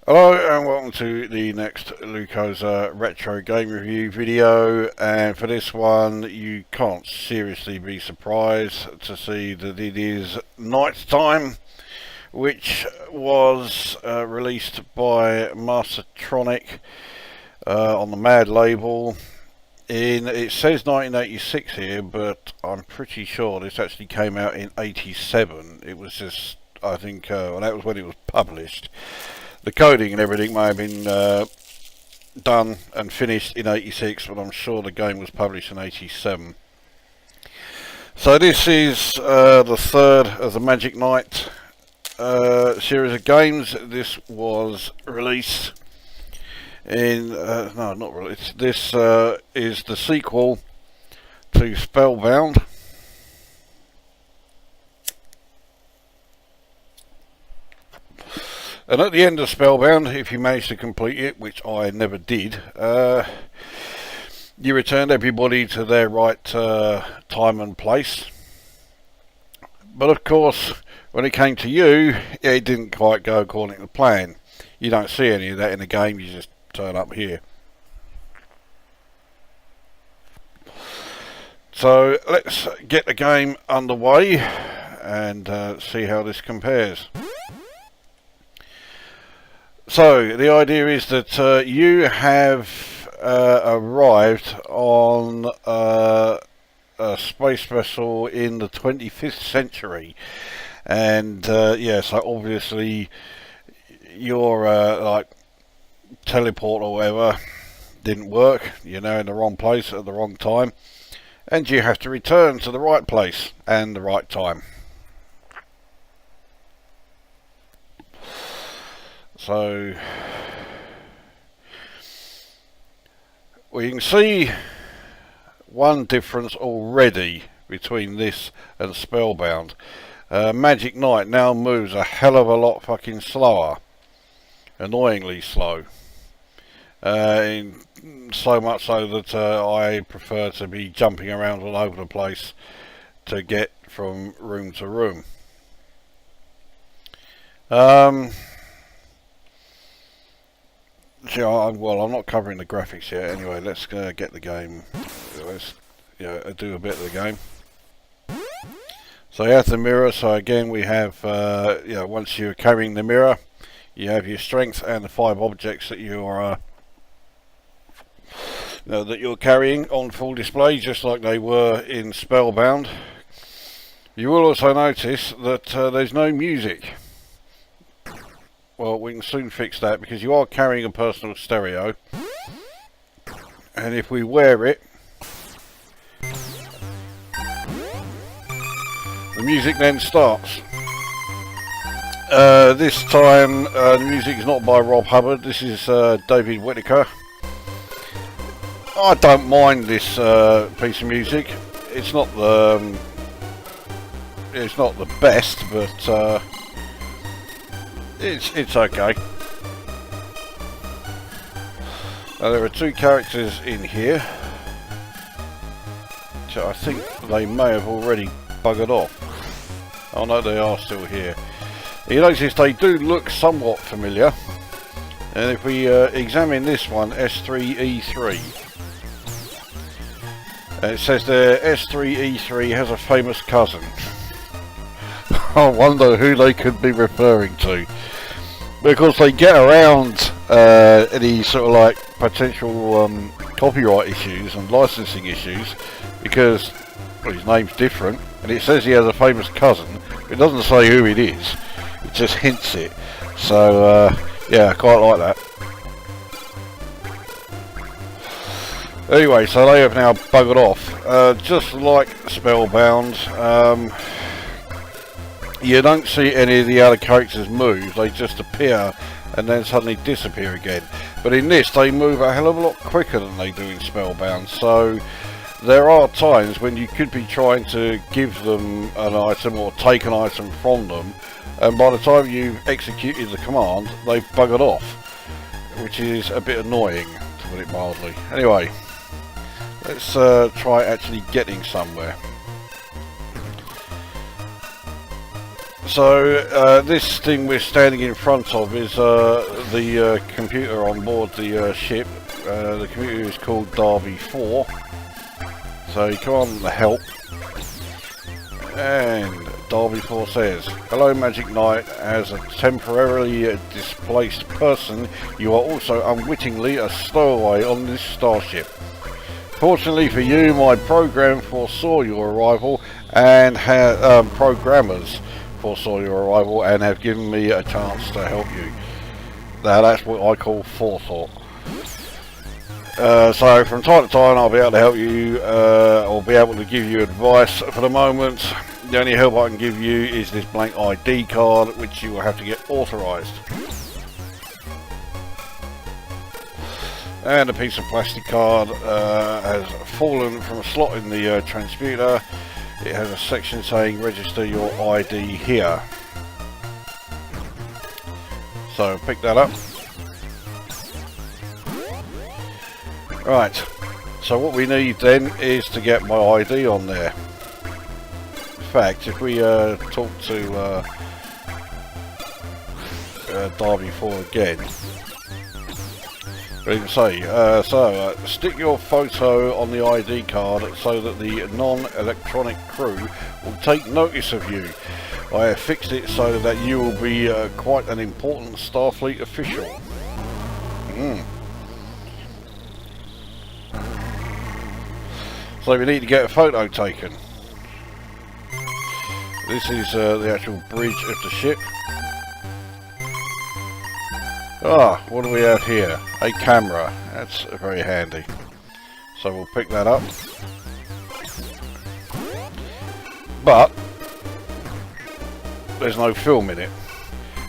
Hello and welcome to the next Lukozer retro game review video, and for this one you can't seriously be surprised to see that it is Knight Tyme, which was released by Mastertronic on the M.A.D label in, it says 1986 here, but I'm pretty sure this actually came out in 87. It was just, I think, well, that was when it was published. The coding and everything may have been done and finished in 86, but I'm sure the game was published in 87. So this is the third of the Magic Knight series of games. This was released in, no, not released, this is the sequel to Spellbound. And at the end of Spellbound, if you manage to complete it, which I never did, you returned everybody to their right time and place. But of course, when it came to you, it didn't quite go according to plan. You don't see any of that in the game, you just turn up here. So let's get the game underway and see how this compares. So the idea is that you have arrived on a space vessel in the 25th century, and yeah, so obviously your like teleport or whatever didn't work. You're now in the wrong place at the wrong time, and you have to return to the right place and the right time. So we can see one difference already between this and Spellbound. Magic Knight now moves a hell of a lot fucking slower, annoyingly slow. So much so that I prefer to be jumping around all over the place to get from room to room. Well, I'm not covering the graphics yet. Anyway, let's get the game. Let's do a bit of the game. So you have the mirror. So again, we have once you're carrying the mirror, you have your strength and the 5 objects that you're that you're carrying on full display, just like they were in Spellbound. You will also notice that there's no music. Well, we can soon fix that because you are carrying a personal stereo, and if we wear it, the music then starts. This time the music is not by Rob Hubbard. This is David Whittaker. I don't mind this piece of music. It's not the best, but it's okay. Now, there are 2 characters in here, so I think they may have already buggered off. Oh no, they are still here. You notice they do look somewhat familiar, and if we examine this one, S3E3, it says there S3E3 has a famous cousin. I wonder who they could be referring to, because they get around any sort of like potential copyright issues and licensing issues, because well, his name's different and it says he has a famous cousin. It doesn't say who it is, it just hints it. So yeah, I quite like that. Anyway, so they have now buggered off, just like Spellbound. You don't see any of the other characters move, they just appear and then suddenly disappear again. But in this, they move a hell of a lot quicker than they do in Spellbound, so there are times when you could be trying to give them an item or take an item from them, and by the time you've executed the command, they've buggered off, which is a bit annoying, to put it mildly. Anyway, let's try actually getting somewhere. So this thing we're standing in front of is the computer on board the ship. The computer is called Derby 4. So you come on the help, and Derby 4 says, "Hello Magic Knight, as a temporarily displaced person, you are also unwittingly a stowaway on this starship. Fortunately for you, my program foresaw your arrival and programmers foresaw your arrival and have given me a chance to help you." Now that's what I call forethought. So from time to time I'll be able to help you, or be able to give you advice. For the moment, the only help I can give you is this blank ID card, which you will have to get authorised. And a piece of plastic card has fallen from a slot in the transmuter. It has a section saying register your ID here. So pick that up. Right, so what we need then is to get my ID on there. In fact, if we talk to Derby 4 again, we can say, stick your photo on the ID card so that the non-electronic crew will take notice of you. I have fixed it so that you will be quite an important Starfleet official. So we need to get a photo taken. This is the actual bridge of the ship. What do we have here? A camera. That's very handy. So we'll pick that up. But there's no film in it.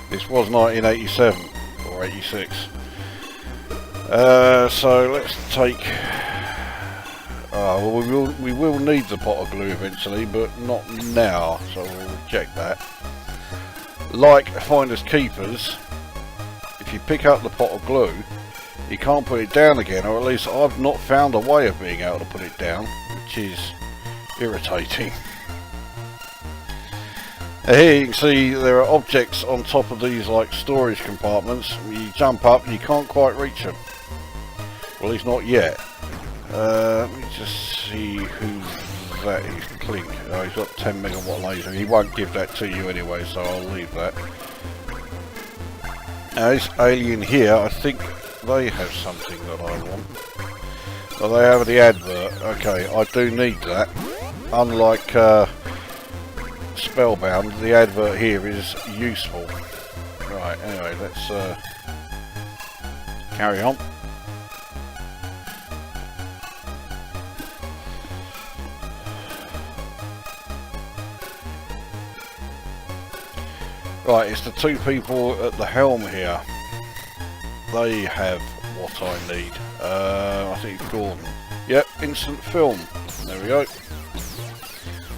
This was 1987 or 86. So let's take... well, we will need the pot of glue eventually, but not now, so we'll reject that. Like Finders Keepers, if you pick up the pot of glue, you can't put it down again, or at least I've not found a way of being able to put it down, which is irritating. Here you can see there are objects on top of these like storage compartments. You jump up and you can't quite reach them. Well, at least not yet. Let me just see who that is. Clink. Oh, he's got 10 megawatt laser. He won't give that to you anyway, so I'll leave that. Now this alien here, I think they have something that I want. Well, they have the advert. Okay, I do need that. Unlike Spellbound, the advert here is useful. Right, anyway, let's carry on. Right, it's the two people at the helm here. They have what I need. I think it's Gordon. Yep, instant film. There we go.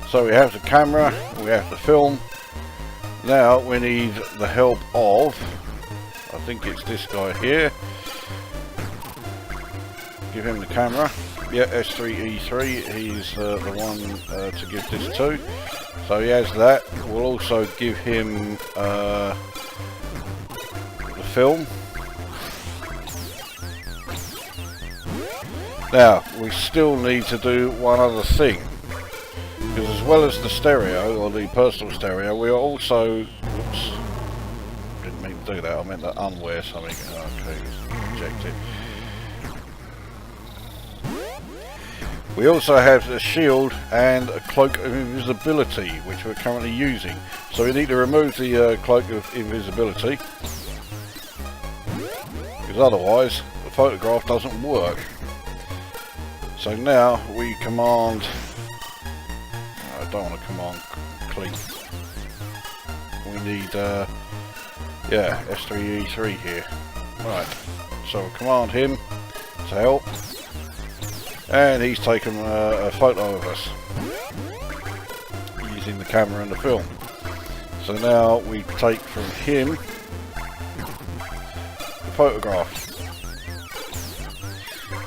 So we have the camera, we have the film. Now we need the help of, I think it's this guy here. Give him the camera. Yeah, S3E3, he's the one to give this to. So he has that. We'll also give him the film. Now, we still need to do one other thing. Because as well as the stereo, or the personal stereo, we are also... Oops. Didn't mean to do that, I meant to unwear something. Okay, reject it. We also have a shield and a cloak of invisibility, which we're currently using. So we need to remove the cloak of invisibility, because otherwise the photograph doesn't work. So now we command... I don't want to command clean. We need, yeah, S3E3 here. Right, so we'll command him to help. And he's taken a photo of us using the camera and the film. So now we take from him the photograph.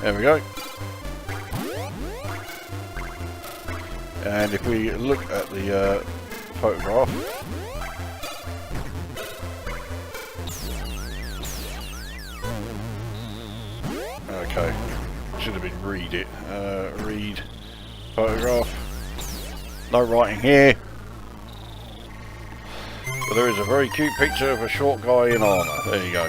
There we go. And if we look at the photograph, Okay. Should have been read it. Read photograph. No writing here. But there is a very cute picture of a short guy in armour. There you go.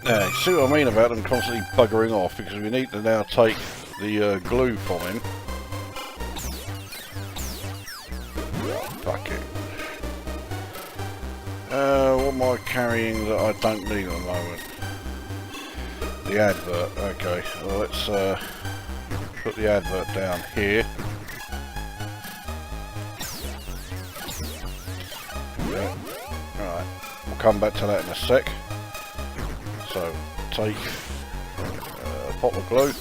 Now, you see what I mean about them constantly buggering off, because we need to now take the glue from him. Fuck it. What am I carrying that I don't need at the moment? The advert. Okay, well, let's put the advert down here. Yeah. Alright, we'll come back to that in a sec. So, take a pot of glue.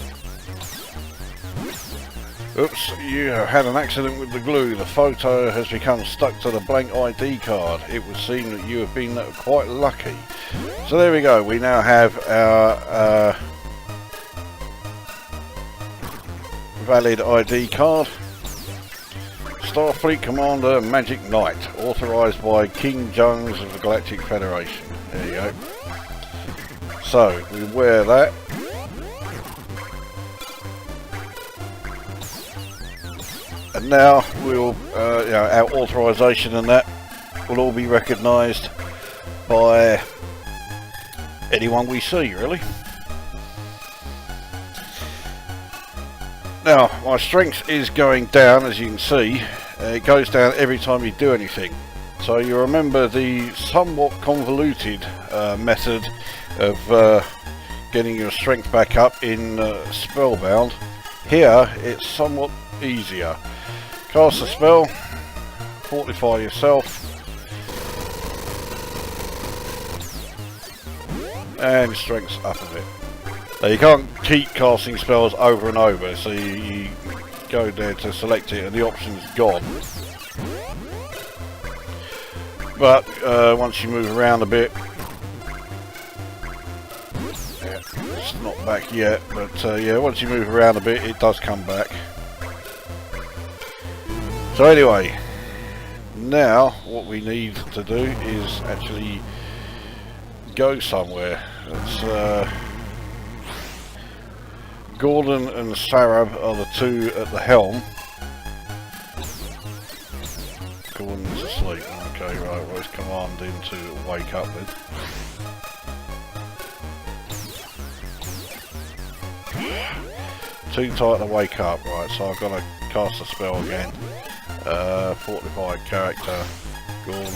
Oops, you have had an accident with the glue. The photo has become stuck to the blank ID card. It would seem that you have been quite lucky. So there we go, we now have our valid ID card. Starfleet Commander Magic Knight, authorised by King Jones of the Galactic Federation. There you go. So, we wear that. And now we'll, you know, our authorisation and that will all be recognised by anyone we see, really. Now, my strength is going down, as you can see. It goes down every time you do anything. So you remember the somewhat convoluted method of getting your strength back up in Spellbound. Here, it's somewhat easier. Cast a spell, fortify yourself, and strength's up a bit. Now you can't keep casting spells over and over, so you go there to select it and the option's gone. But once you move around a bit, yeah, it's not back yet, but yeah, once you move around a bit it does come back. So anyway, now what we need to do is actually go somewhere. It's Gordon and Sarab are the two at the helm. Gordon's asleep. Okay, right, well, let's command him to wake up then. Too tight to wake up, right, so I've got to cast a spell again. Fortified character, Gordon.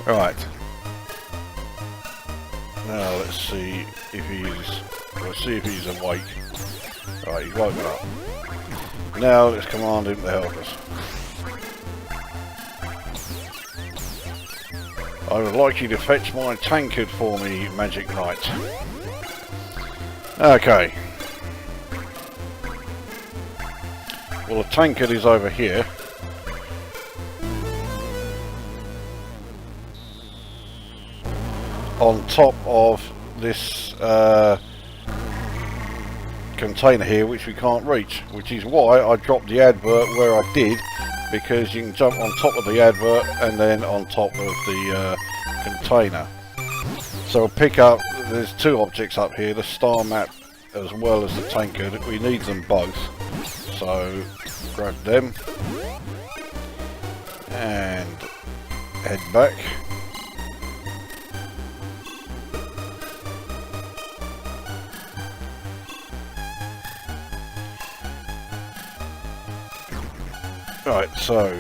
Right. Now let's see if he's awake. Right, he's woken up. Now let's command him to help us. I would like you to fetch my tankard for me, Magic Knight. Okay. Well, the tankard is over here. On top of this container here, which we can't reach, which is why I dropped the advert where I did, because you can jump on top of the advert and then on top of the container. So we'll pick up, there's two objects up here, the star map as well as the tankard. We need them both, so grab them and head back. Right, so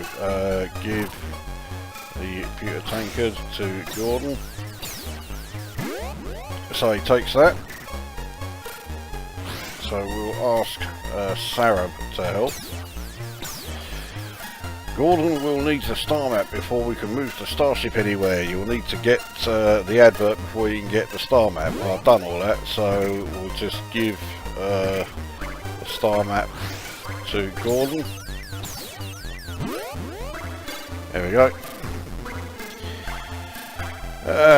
give the computer tankard to Gordon. So he takes that. So we'll ask Sarab to help. Gordon will need the star map before we can move the starship anywhere. You will need to get the advert before you can get the star map. Well, I've done all that, so we'll just give the star map to Gordon. There we go.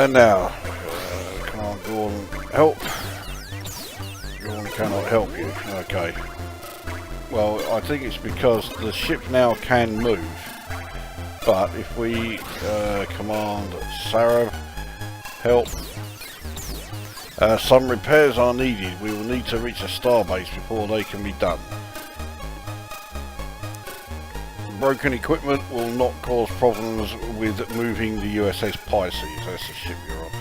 Now, come on, Gordon, help. Gordon cannot help you. Okay. Well, I think it's because the ship now can move. but if we command Sarab help, some repairs are needed. We will need to reach a starbase before they can be done. Broken equipment will not cause problems with moving the USS Pisces. That's the ship you're on.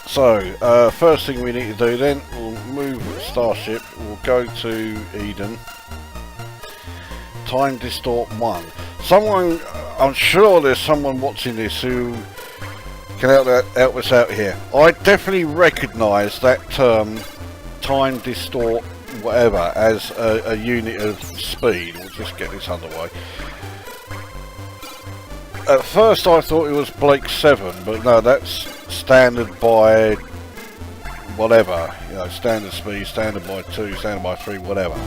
So, first thing we need to do then, we'll move Starship, we'll go to Eden. Time Distort 1. Someone, I'm sure there's someone watching this who can help us out here. I definitely recognise that term, Time Distort whatever, as a unit of speed. We'll just get this underway. At first I thought it was Blake 7, but no, that's standard by whatever, you know, standard speed, standard by 2, standard by 3, whatever.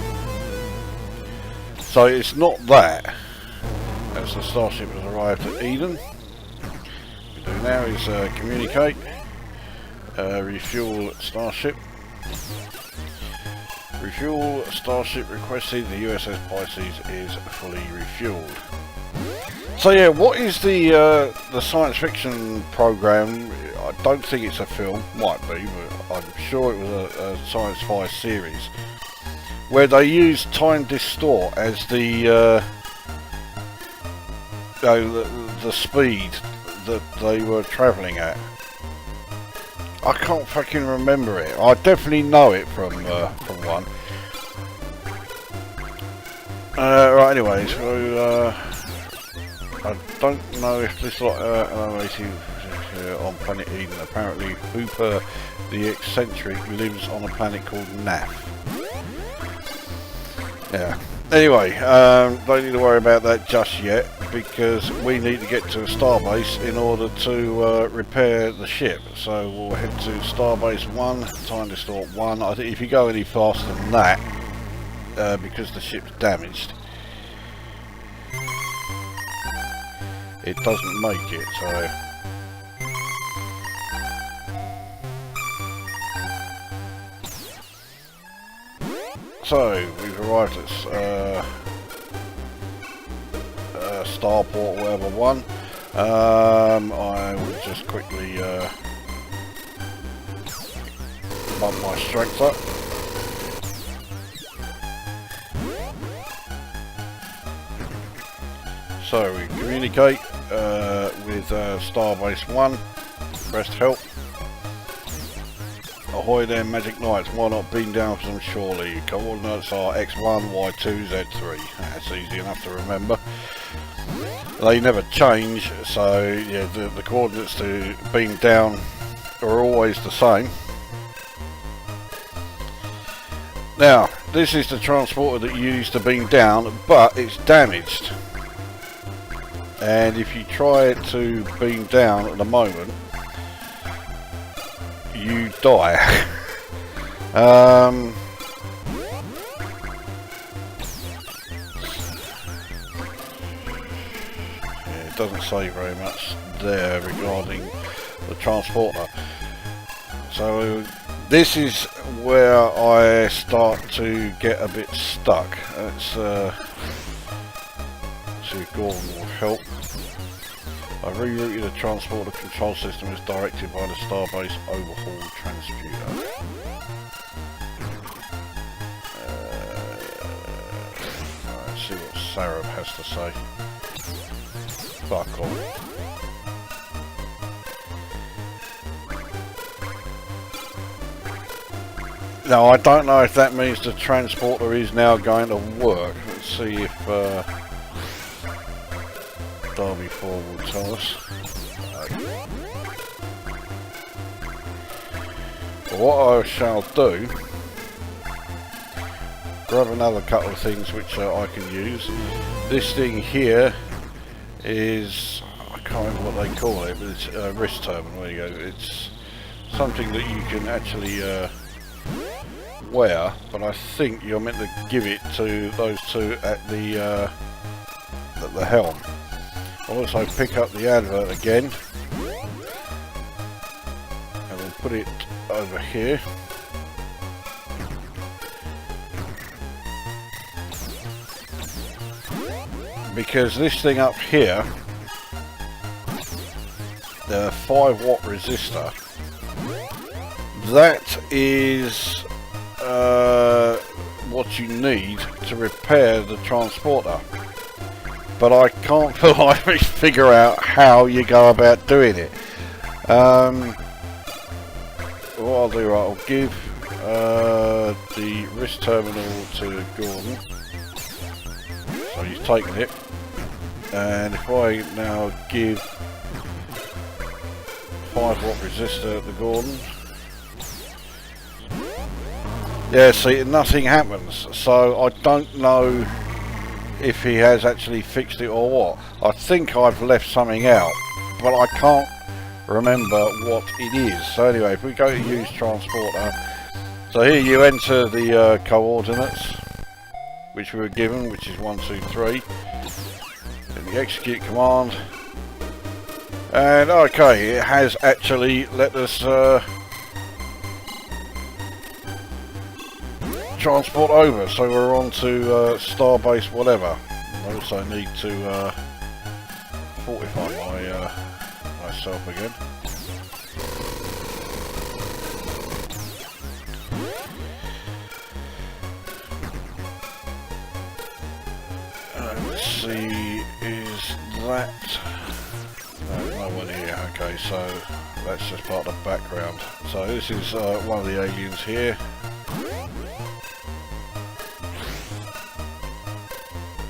So it's not that. As the Starship has arrived at Eden. What we do now is communicate, refuel Starship. Refuel Starship requested. The USS Pisces is fully refueled. So yeah, what is the science fiction program? I don't think it's a film, might be, but I'm sure it was a science fi series where they used Time Distort as the speed that they were travelling at. I can't fucking remember it. I definitely know it from one. Right, anyway, so I don't know if this lot on planet Eden. Apparently, Hooper the eccentric lives on a planet called Naf. Yeah. Anyway, don't need to worry about that just yet, because we need to get to a starbase in order to repair the ship. So we'll head to starbase 1, Time Distort 1. I think if you go any faster than that, because the ship's damaged, it doesn't make it. So we've arrived at Starport, whatever one. I will just quickly bump my strength up. So we communicate with Starbase 1, press help. Ahoy there, Magic Knights, why not beam down for them surely? Coordinates are X1, Y2, Z3. That's easy enough to remember. They never change, so yeah, the coordinates to beam down are always the same. Now, this is the transporter that you use to beam down, but it's damaged. And if you try to beam down at the moment, you die. Yeah, it doesn't say very much there regarding the transporter. So this is where I start to get a bit stuck. Let's see if Gordon will help. I've rerouted the transporter control system as directed by the Starbase overhaul transputer. Let's see what Sarab has to say. Fuck off. Now I don't know if that means the transporter is now going to work. Let's see if Derby 4 will tell us. But what I shall do, grab another couple of things which I can use. This thing here is, I can't remember what they call it, but it's a wrist turban. There you go. It's something that you can actually wear, but I think you're meant to give it to those two at the helm. I'll also pick up the advert again, and we'll put it over here. because this thing up here, the 5-watt resistor, that is what you need to repair the transporter. But I can't for the life of me figure out how you go about doing it. What I'll do, I'll give the wrist terminal to Gordon. So he's taken it. And if I now give 5-watt resistor to Gordon. Yeah, see, nothing happens. So I don't know if he has actually fixed it or what. I think I've left something out, but I can't remember what it is. So anyway, if we go to use transporter, so here you enter the coordinates which we were given, which is 1, 2, 3. Then the execute command, and okay, it has actually let us transport over, so we're on to Starbase whatever. I also need to fortify myself again. Let's see, is that... No one here. Okay, so that's just part of the background. So this is one of the aliens here.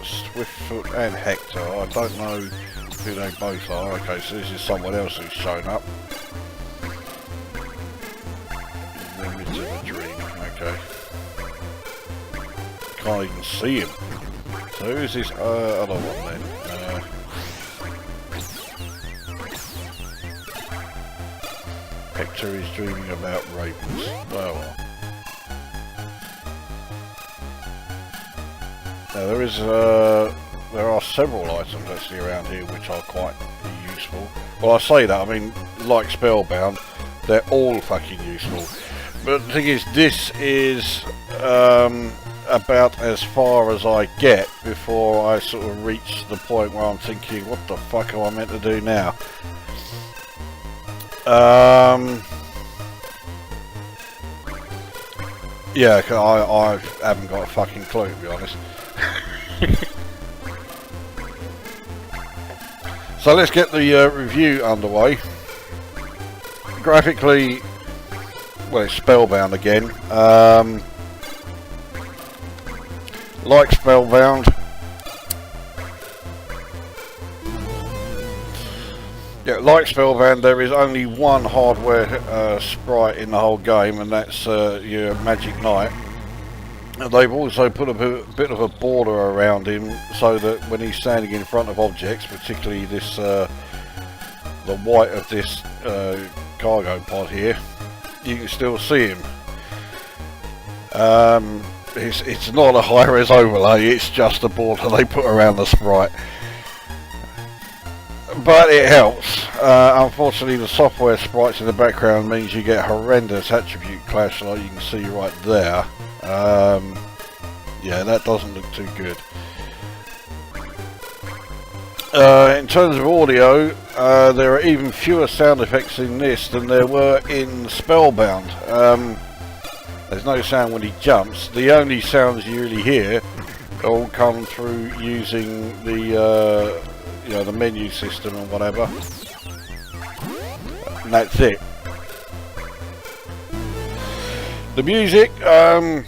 Swiftfoot and Hector. I don't know who they both are. Okay, so this is someone else who's shown up. Limit of a dream. Okay. Can't even see him. So who's this other one then? Hector is dreaming about ravens. Oh well. Now there are several items actually around here which are quite useful. Well, I say that, I mean, like Spellbound, they're all fucking useful. But the thing is, this is about as far as I get before I sort of reach the point where I'm thinking, what the fuck am I meant to do now? Yeah, I haven't got a fucking clue, to be honest. So let's get the review underway. Graphically, well, it's Spellbound again. Like Spellbound, yeah, like Spellbound, there is only one hardware sprite in the whole game, and that's your Magic Knight. And they've also put a bit of a border around him so that when he's standing in front of objects, particularly this, the white of this cargo pod here, you can still see him. It's not a high-res overlay, it's just a border they put around the sprite. But it helps. Unfortunately, the software sprites in the background means you get horrendous attribute clash, like you can see right there. Yeah, that doesn't look too good. In terms of audio, there are even fewer sound effects in this than there were in Spellbound. There's no sound when he jumps. The only sounds you really hear all come through using the you know, the menu system and whatever. And that's it. The music, I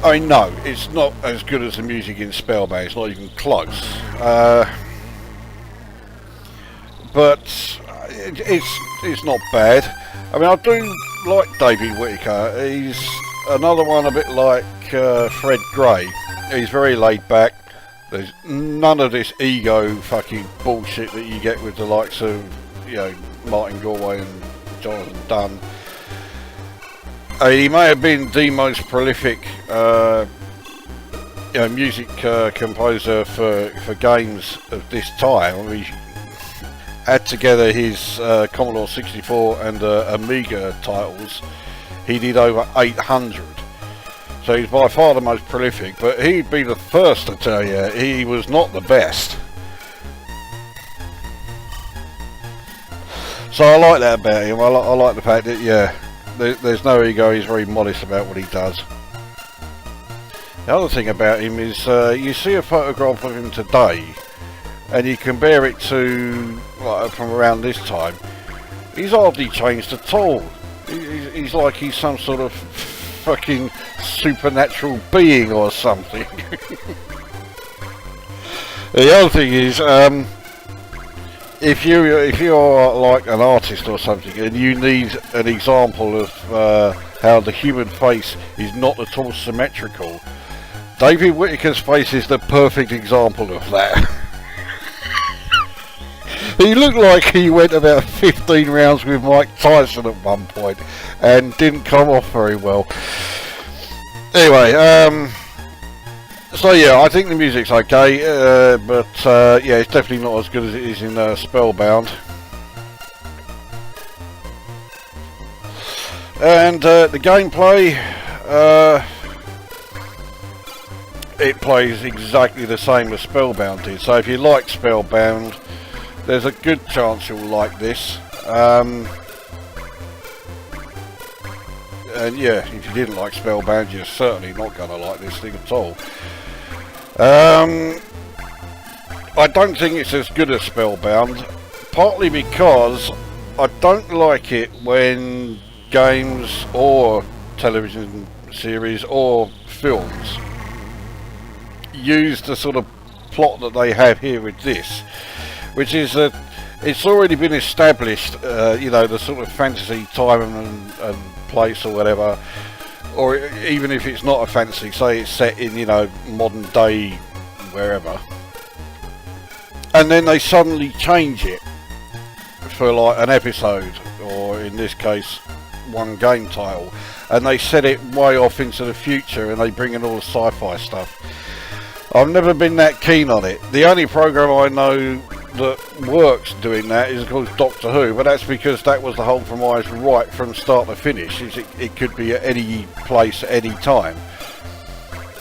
mean, no, it's not as good as the music in Spellbound. It's not even close. But it's not bad. I mean, I do like David Whittaker. He's another one a bit like Fred Gray. He's very laid back. There's none of this ego fucking bullshit that you get with the likes of, you know, Martin Galway and Jonathan Dunn. He may have been the most prolific you know, music composer for games of this time. I mean, add together his Commodore 64 and Amiga titles, he did over 800. So he's by far the most prolific, but he'd be the first to tell you he was not the best. So I like that about him. I like the fact that, yeah, there's no ego, he's very modest about what he does. The other thing about him is, you see a photograph of him today, and you compare it to, like, from around this time, he's hardly changed at all. He's like he's some sort of fucking supernatural being or something. The other thing is, if you're like an artist or something and you need an example of how the human face is not at all symmetrical, David Whittaker's face is the perfect example of that. He looked like he went about 15 rounds with Mike Tyson at one point and didn't come off very well. Anyway, so yeah, I think the music's okay, but yeah, it's definitely not as good as it is in Spellbound. And the gameplay, it plays exactly the same as Spellbound did. So if you like Spellbound, there's a good chance you'll like this. And yeah, if you didn't like Spellbound, you're certainly not going to like this thing at all. I don't think it's as good as Spellbound, partly because I don't like it when games or television series or films use the sort of plot that they have here with this, which is that it's already been established, you know, the sort of fantasy time and place or whatever, or even if it's not a fantasy, say it's set in, you know, modern day wherever, and then they suddenly change it for like an episode, or in this case one game title, and they set it way off into the future and they bring in all the sci-fi stuff. I've never been that keen on it. The only program I know that works doing that is called Doctor Who, but that's because that was the whole compromise right from start to finish. It could be at any place at any time.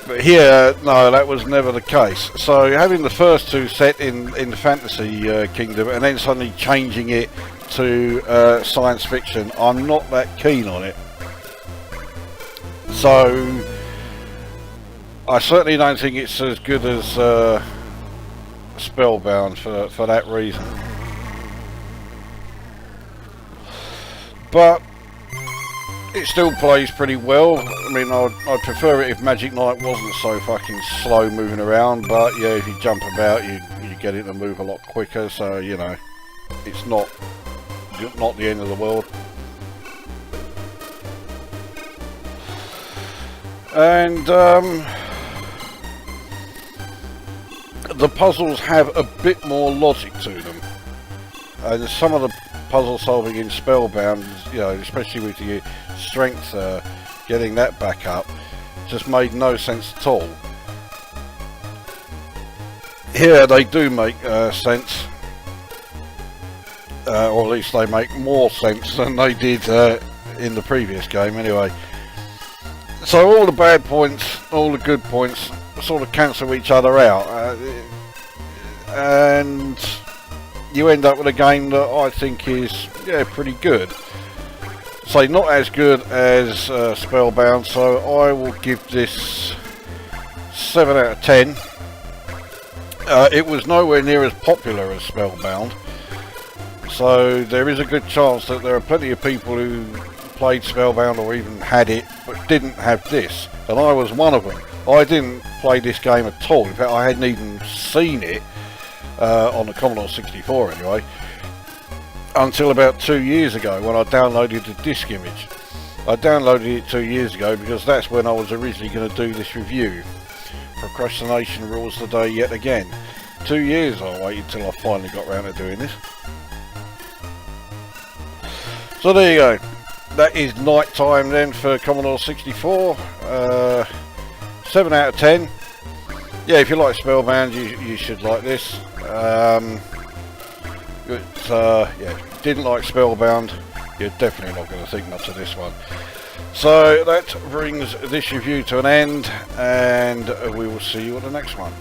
But here, no, that was never the case. So having the first two set in the fantasy kingdom and then suddenly changing it to science fiction, I'm not that keen on it. So I certainly don't think it's as good as Spellbound for that reason. But it still plays pretty well. I mean, I'd prefer it if Magic Knight wasn't so fucking slow moving around, but yeah, if you jump about, you get it to move a lot quicker, so, you know, it's not the end of the world. And the puzzles have a bit more logic to them, and some of the puzzle solving in Spellbound, you know, especially with your strength, getting that back up, just made no sense at all. Here they do make sense, or at least they make more sense than they did in the previous game anyway. So all the bad points, all the good points sort of cancel each other out, and you end up with a game that I think is, yeah, pretty good. So not as good as Spellbound, so I will give this 7 out of 10. It was nowhere near as popular as Spellbound, so there is a good chance that there are plenty of people who played Spellbound or even had it but didn't have this, and I was one of them. I didn't play this game at all. In fact, I hadn't even seen it on the Commodore 64 anyway, until about 2 years ago when I downloaded the disc image. I downloaded it 2 years ago because that's when I was originally going to do this review. Procrastination rules the day yet again. 2 years I waited till I finally got around to doing this. So there you go. That is Knight Tyme then for Commodore 64. 7 out of 10. Yeah, if you like Spellbound, you should like this. Yeah, didn't like Spellbound, you're definitely not going to think much of this one. So that brings this review to an end, and we will see you on the next one.